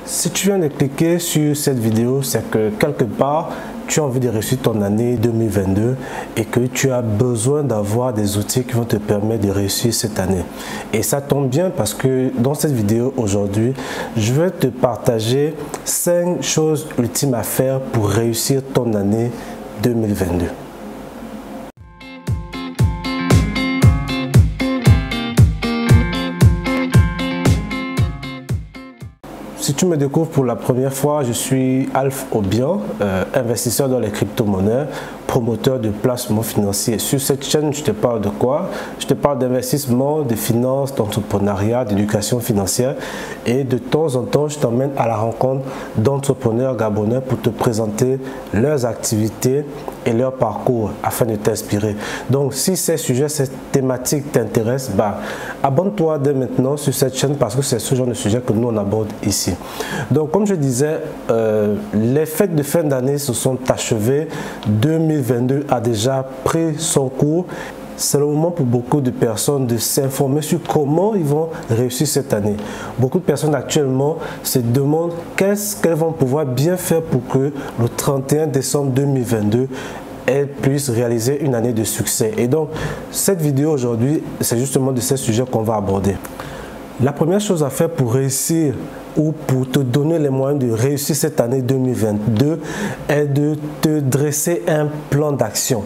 Si tu viens de cliquer sur cette vidéo, c'est que quelque part, tu as envie de réussir ton année 2022 et que tu as besoin d'avoir des outils qui vont te permettre de réussir cette année. Et ça tombe bien parce que dans cette vidéo aujourd'hui, je vais te partager 5 choses ultimes à faire pour réussir ton année 2022. Si tu me découvres pour la première fois, je suis Alf Obian, investisseur dans les crypto-monnaies, promoteur de placements financiers. Sur cette chaîne, je te parle de quoi? Je te parle d'investissement, de finances, d'entrepreneuriat, d'éducation financière et de temps en temps, je t'emmène à la rencontre d'entrepreneurs gabonais pour te présenter leurs activités et leur parcours afin de t'inspirer. Donc, si ces sujets, ces thématiques t'intéressent, abonne-toi dès maintenant sur cette chaîne parce que c'est ce genre de sujet que nous on aborde ici. Donc, comme je disais, les fêtes de fin d'année se sont achevées. 2022 a déjà pris son cours. C'est le moment pour beaucoup de personnes de s'informer sur comment ils vont réussir cette année. Beaucoup de personnes actuellement se demandent qu'est-ce qu'elles vont pouvoir bien faire pour que le 31 décembre 2022, elles puissent réaliser une année de succès. Et donc, cette vidéo aujourd'hui, c'est justement de ces sujets qu'on va aborder. La première chose à faire pour réussir ou pour te donner les moyens de réussir cette année 2022 est de te dresser un plan d'action.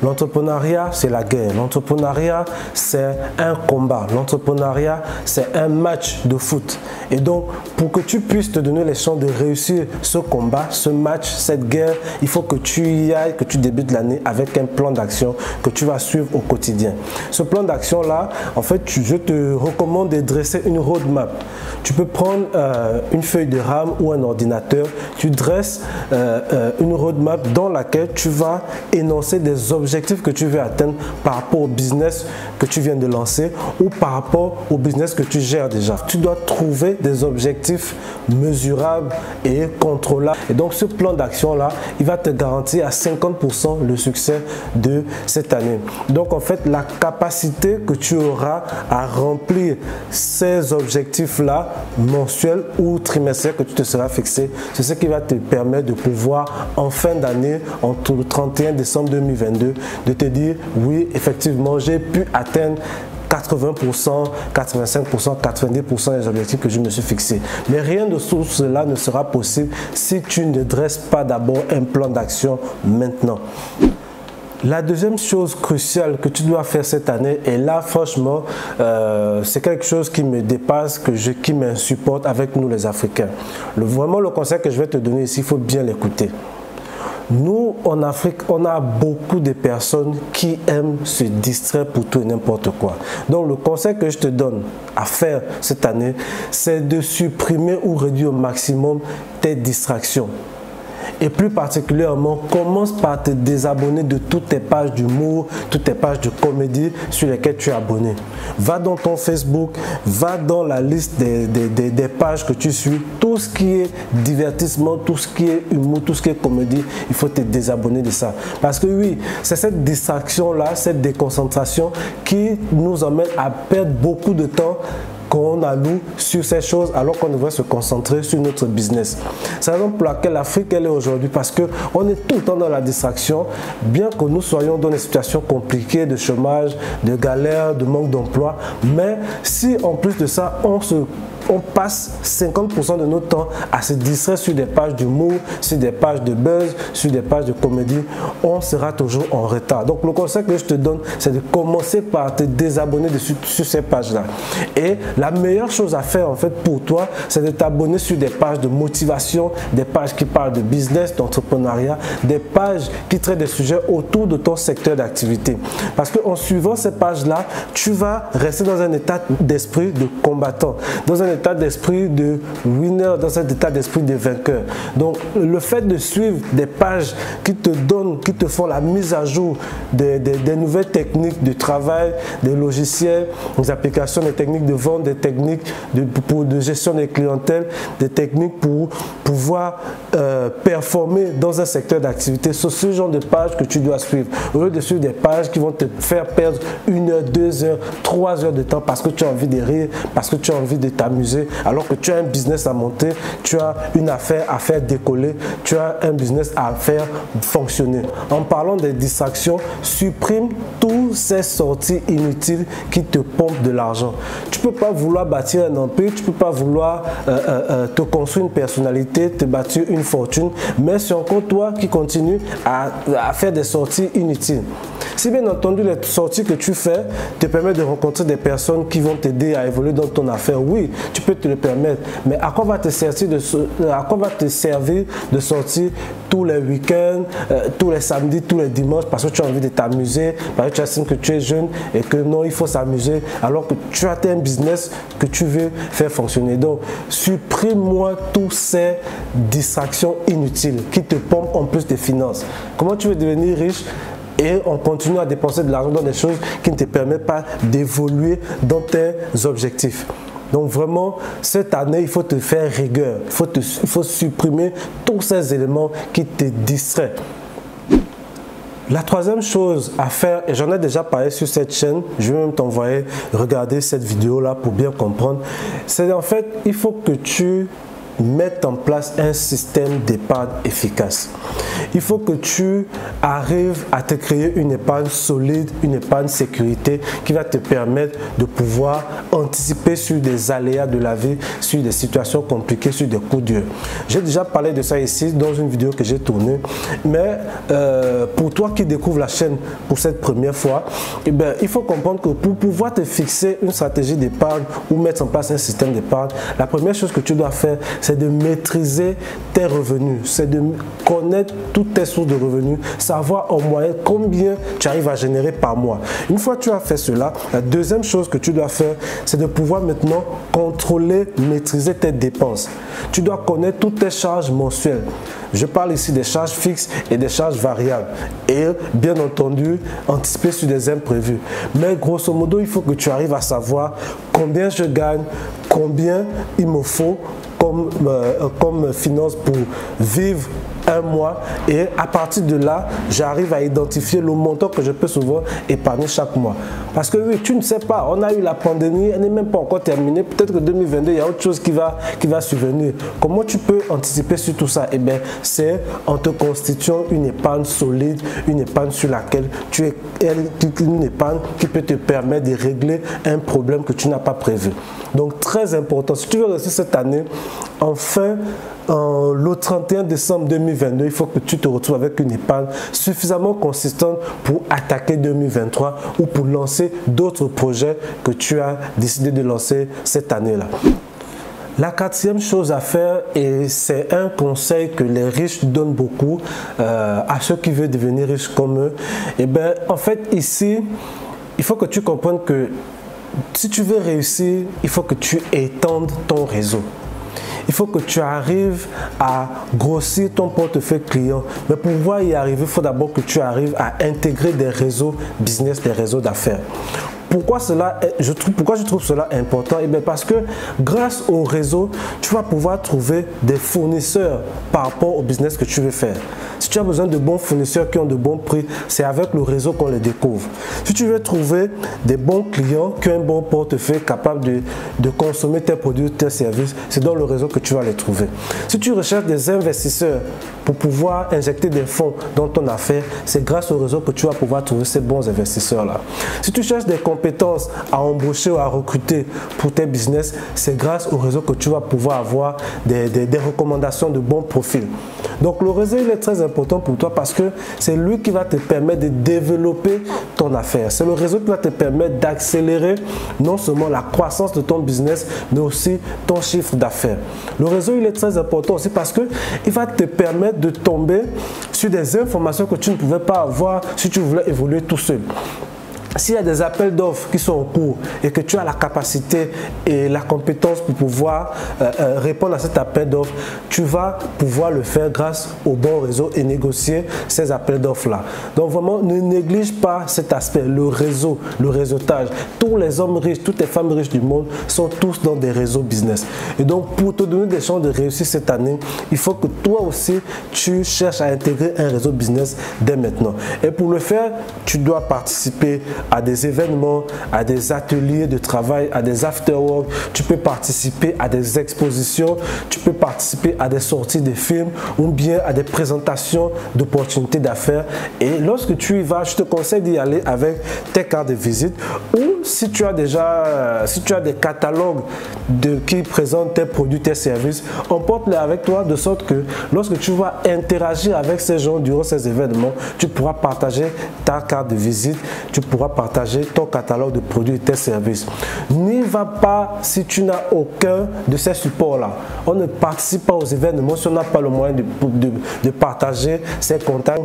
L'entrepreneuriat, c'est la guerre. L'entrepreneuriat, c'est un combat. L'entrepreneuriat, c'est un match de foot. Et donc, pour que tu puisses te donner les chances de réussir ce combat, ce match, cette guerre, il faut que tu y ailles, que tu débutes l'année avec un plan d'action que tu vas suivre au quotidien. Ce plan d'action-là, en fait, je te recommande de dresser une roadmap. Tu peux prendre une feuille de rame ou un ordinateur. Tu dresses une roadmap dans laquelle tu vas énoncer des objectifs que tu veux atteindre par rapport au business que tu viens de lancer ou par rapport au business que tu gères déjà. Tu dois trouver des objectifs mesurables et contrôlables. Et donc ce plan d'action-là, il va te garantir à 50% le succès de cette année. Donc en fait, la capacité que tu auras à remplir ces objectifs-là, mensuels ou trimestriels que tu te seras fixé, c'est ce qui va te permettre de pouvoir en fin d'année, entre le 31 décembre 2022, de te dire oui, effectivement, j'ai pu atteindre 80%, 85%, 90% des objectifs que je me suis fixés. Mais rien de tout cela ne sera possible si tu ne dresses pas d'abord un plan d'action maintenant. La deuxième chose cruciale que tu dois faire cette année, et là franchement, c'est quelque chose qui me dépasse, qui m'insupporte avec nous les Africains. Vraiment le conseil que je vais te donner ici, il faut bien l'écouter. Nous, en Afrique, on a beaucoup de personnes qui aiment se distraire pour tout et n'importe quoi. Donc, le conseil que je te donne à faire cette année, c'est de supprimer ou réduire au maximum tes distractions. Et plus particulièrement, commence par te désabonner de toutes tes pages d'humour, toutes tes pages de comédie sur lesquelles tu es abonné. Va dans ton Facebook, va dans la liste des pages que tu suis. Tout ce qui est divertissement, tout ce qui est humour, tout ce qui est comédie, il faut te désabonner de ça. Parce que oui, c'est cette distraction-là, cette déconcentration qui nous emmène à perdre beaucoup de temps qu'on alloue sur ces choses alors qu'on devrait se concentrer sur notre business. C'est la raison pour laquelle l'Afrique elle est aujourd'hui, parce qu'on est tout le temps dans la distraction, bien que nous soyons dans des situations compliquées de chômage, de galère, de manque d'emploi. Mais si en plus de ça, on passe 50% de notre temps à se distraire sur des pages d'humour, sur des pages de buzz, sur des pages de comédie, on sera toujours en retard. Donc le conseil que je te donne, c'est de commencer par te désabonner sur ces pages-là. Et la meilleure chose à faire en fait pour toi, c'est de t'abonner sur des pages de motivation, des pages qui parlent de business, d'entrepreneuriat, des pages qui traitent des sujets autour de ton secteur d'activité. Parce qu'en suivant ces pages-là, tu vas rester dans un état d'esprit de combattant, dans un état d'esprit de winner, dans cet état d'esprit de vainqueur. Donc le fait de suivre des pages qui te donnent, qui te font la mise à jour des nouvelles techniques de travail, des logiciels, des applications, des techniques de vente, des techniques de gestion des clientèles, des techniques pour pouvoir performer dans un secteur d'activité. C'est ce genre de pages que tu dois suivre. Au lieu de suivre des pages qui vont te faire perdre 1 heure, 2 heures, 3 heures de temps parce que tu as envie de rire, parce que tu as envie de t'amuser t'amuser alors que tu as un business à monter, tu as une affaire à faire décoller, tu as un business à faire fonctionner. En parlant des distractions, supprime toutes ces sorties inutiles qui te pompent de l'argent. Tu ne peux pas vouloir bâtir un empire, tu ne peux pas vouloir te construire une personnalité, te bâtir une fortune, mais c'est encore toi qui continue à faire des sorties inutiles. Si bien entendu les sorties que tu fais te permettent de rencontrer des personnes qui vont t'aider à évoluer dans ton affaire, oui, tu peux te le permettre, mais à quoi va te servir de sortir tous les week-ends, tous les samedis, tous les dimanches parce que tu as envie de t'amuser, parce que tu estimes que tu es jeune et que non, il faut s'amuser alors que tu as un business que tu veux faire fonctionner. Donc, supprime-moi toutes ces distractions inutiles qui te pompent en plus des finances. Comment tu veux devenir riche et on continue à dépenser de l'argent dans des choses qui ne te permettent pas d'évoluer dans tes objectifs? Donc vraiment, cette année, il faut te faire rigueur. Il faut supprimer tous ces éléments qui te distraient. La troisième chose à faire, et j'en ai déjà parlé sur cette chaîne, je vais même t'envoyer regarder cette vidéo-là pour bien comprendre, c'est en fait, il faut que tu mettes en place un système d'épargne efficace. Il faut que tu arrives à te créer une épargne solide, une épargne sécurité qui va te permettre de pouvoir anticiper sur des aléas de la vie, sur des situations compliquées, sur des coups durs. J'ai déjà parlé de ça ici dans une vidéo que j'ai tournée, mais pour toi qui découvres la chaîne pour cette première fois, eh bien, il faut comprendre que pour pouvoir te fixer une stratégie d'épargne ou mettre en place un système d'épargne, la première chose que tu dois faire, c'est de maîtriser tes revenus, c'est de connaître toutes tes sources de revenus, savoir en moyenne combien tu arrives à générer par mois. Une fois que tu as fait cela, la deuxième chose que tu dois faire, c'est de pouvoir maintenant contrôler, maîtriser tes dépenses. Tu dois connaître toutes tes charges mensuelles. Je parle ici des charges fixes et des charges variables. Et bien entendu, anticiper sur des imprévus. Mais grosso modo, il faut que tu arrives à savoir combien je gagne, combien il me faut comme finance pour vivre un mois, et à partir de là, j'arrive à identifier le montant que je peux souvent épargner chaque mois. Parce que oui, tu ne sais pas, on a eu la pandémie, elle n'est même pas encore terminée, peut-être que 2022, il y a autre chose qui va survenir. Comment tu peux anticiper sur tout ça? Eh bien, c'est en te constituant une épargne solide, une épargne sur laquelle une épargne qui peut te permettre de régler un problème que tu n'as pas prévu. Donc, très important, si tu veux réussir cette année, enfin, le 31 décembre 2022, il faut que tu te retrouves avec une épargne suffisamment consistante pour attaquer 2023 ou pour lancer d'autres projets que tu as décidé de lancer cette année-là. La quatrième chose à faire, et c'est un conseil que les riches donnent beaucoup à ceux qui veulent devenir riches comme eux, et bien, en fait, ici, il faut que tu comprennes que si tu veux réussir, il faut que tu étendes ton réseau. Il faut que tu arrives à grossir ton portefeuille client. Mais pour pouvoir y arriver, il faut d'abord que tu arrives à intégrer des réseaux business, des réseaux d'affaires. Pourquoi je trouve cela important? Eh bien parce que grâce au réseau, tu vas pouvoir trouver des fournisseurs par rapport au business que tu veux faire. Si tu as besoin de bons fournisseurs qui ont de bons prix, c'est avec le réseau qu'on les découvre. Si tu veux trouver des bons clients qui ont un bon portefeuille capable de consommer tes produits, tes services, c'est dans le réseau que tu vas les trouver. Si tu recherches des investisseurs pour pouvoir injecter des fonds dans ton affaire, c'est grâce au réseau que tu vas pouvoir trouver ces bons investisseurs-là. Si tu cherches des compétences à embaucher ou à recruter pour tes business, c'est grâce au réseau que tu vas pouvoir avoir des recommandations de bons profils. Donc le réseau, il est très important pour toi parce que c'est lui qui va te permettre de développer ton affaire. C'est le réseau qui va te permettre d'accélérer non seulement la croissance de ton business, mais aussi ton chiffre d'affaires. Le réseau, il est très important aussi parce qu'il va te permettre de tomber sur des informations que tu ne pouvais pas avoir si tu voulais évoluer tout seul. S'il y a des appels d'offres qui sont en cours et que tu as la capacité et la compétence pour pouvoir répondre à cet appel d'offres, tu vas pouvoir le faire grâce au bon réseau et négocier ces appels d'offres-là. Donc vraiment, ne néglige pas cet aspect, le réseau, le réseautage. Tous les hommes riches, toutes les femmes riches du monde sont tous dans des réseaux business. Et donc, pour te donner des chances de réussir cette année, il faut que toi aussi, tu cherches à intégrer un réseau business dès maintenant. Et pour le faire, tu dois participer à des événements, à des ateliers de travail, à des after-work. Tu peux participer à des expositions, tu peux participer à des sorties de films ou bien à des présentations d'opportunités d'affaires. Et lorsque tu y vas, je te conseille d'y aller avec tes cartes de visite, ou si tu as des catalogues qui présentent tes produits, tes services, emporte-les avec toi de sorte que lorsque tu vas interagir avec ces gens durant ces événements, tu pourras partager ta carte de visite, tu pourras partager ton catalogue de produits et tes services. N'y va pas si tu n'as aucun de ces supports-là. On ne participe pas aux événements si on n'a pas le moyen de partager ses contacts.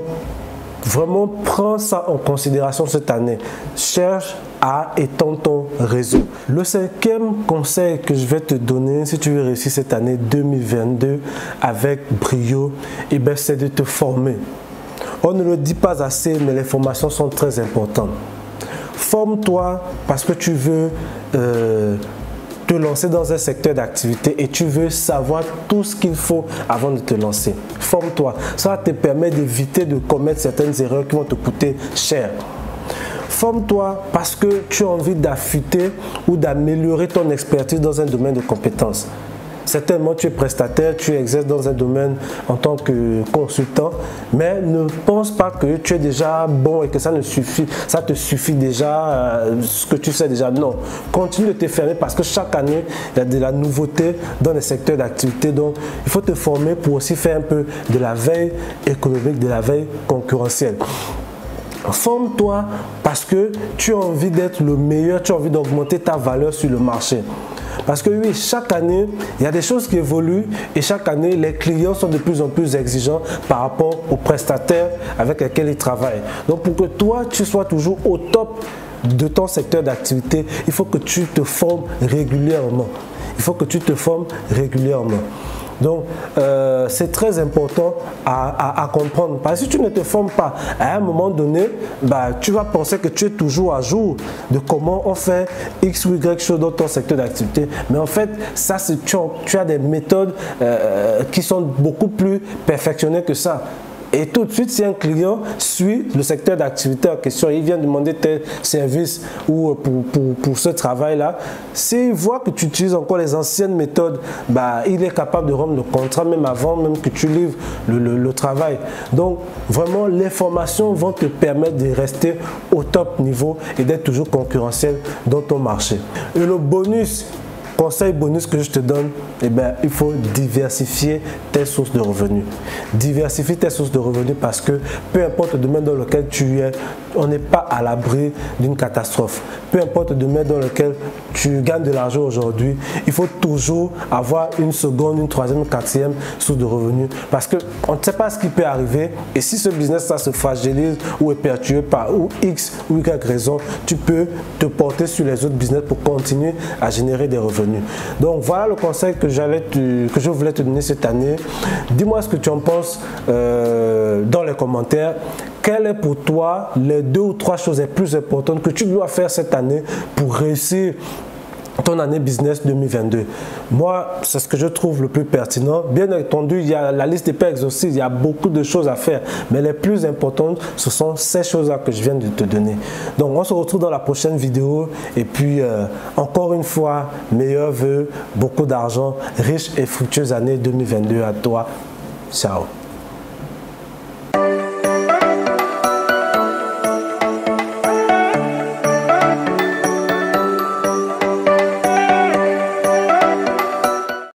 Vraiment, prends ça en considération cette année. Cherche à étendre ton réseau. Le cinquième conseil que je vais te donner si tu veux réussir cette année 2022 avec brio, c'est de te former. On ne le dit pas assez, mais les formations sont très importantes. Forme-toi parce que tu veux te lancer dans un secteur d'activité et tu veux savoir tout ce qu'il faut avant de te lancer. Forme-toi. Ça te permet d'éviter de commettre certaines erreurs qui vont te coûter cher. Forme-toi parce que tu as envie d'affûter ou d'améliorer ton expertise dans un domaine de compétences. Certainement, tu es prestataire, tu exerces dans un domaine en tant que consultant, mais ne pense pas que tu es déjà bon et que ça te suffit déjà, ce que tu sais déjà. Non, continue de te former parce que chaque année, il y a de la nouveauté dans les secteurs d'activité. Donc, il faut te former pour aussi faire un peu de la veille économique, de la veille concurrentielle. Forme-toi parce que tu as envie d'être le meilleur, tu as envie d'augmenter ta valeur sur le marché. Parce que oui, chaque année, il y a des choses qui évoluent et chaque année, les clients sont de plus en plus exigeants par rapport aux prestataires avec lesquels ils travaillent. Donc pour que toi, tu sois toujours au top de ton secteur d'activité, il faut que tu te formes régulièrement. Il faut que tu te formes régulièrement. Donc, c'est très important à comprendre. Parce que si tu ne te formes pas, à un moment donné, tu vas penser que tu es toujours à jour de comment on fait X ou Y chose dans ton secteur d'activité. Mais en fait, ça, tu as des méthodes qui sont beaucoup plus perfectionnées que ça. Et tout de suite, si un client suit le secteur d'activité en question, il vient demander tes services ou pour ce travail-là, s'il voit que tu utilises encore les anciennes méthodes, il est capable de rendre le contrat même avant même que tu livres le travail. Donc, vraiment, les formations vont te permettre de rester au top niveau et d'être toujours concurrentiel dans ton marché. Et le conseil bonus que je te donne, il faut diversifier tes sources de revenus. Diversifie tes sources de revenus parce que peu importe le domaine dans lequel tu es, on n'est pas à l'abri d'une catastrophe. Peu importe le domaine dans lequel tu gagnes de l'argent aujourd'hui, il faut toujours avoir une seconde, une troisième, une quatrième source de revenus parce qu'on ne sait pas ce qui peut arriver et si ce business ça se fragilise ou est perturbé par ou X ou Y raison, tu peux te porter sur les autres business pour continuer à générer des revenus. Donc voilà le conseil que je voulais te donner cette année. Dis-moi ce que tu en penses dans les commentaires. Quelles est pour toi les 2 ou 3 choses les plus importantes que tu dois faire cette année pour réussir ton année business 2022? Moi, c'est ce que je trouve le plus pertinent. Bien entendu, la liste n'est pas exhaustive, il y a beaucoup de choses à faire. Mais les plus importantes, ce sont ces choses-là que je viens de te donner. Donc, on se retrouve dans la prochaine vidéo. Et puis, encore une fois, meilleurs vœux, beaucoup d'argent, riche et fructueuse année 2022 à toi. Ciao.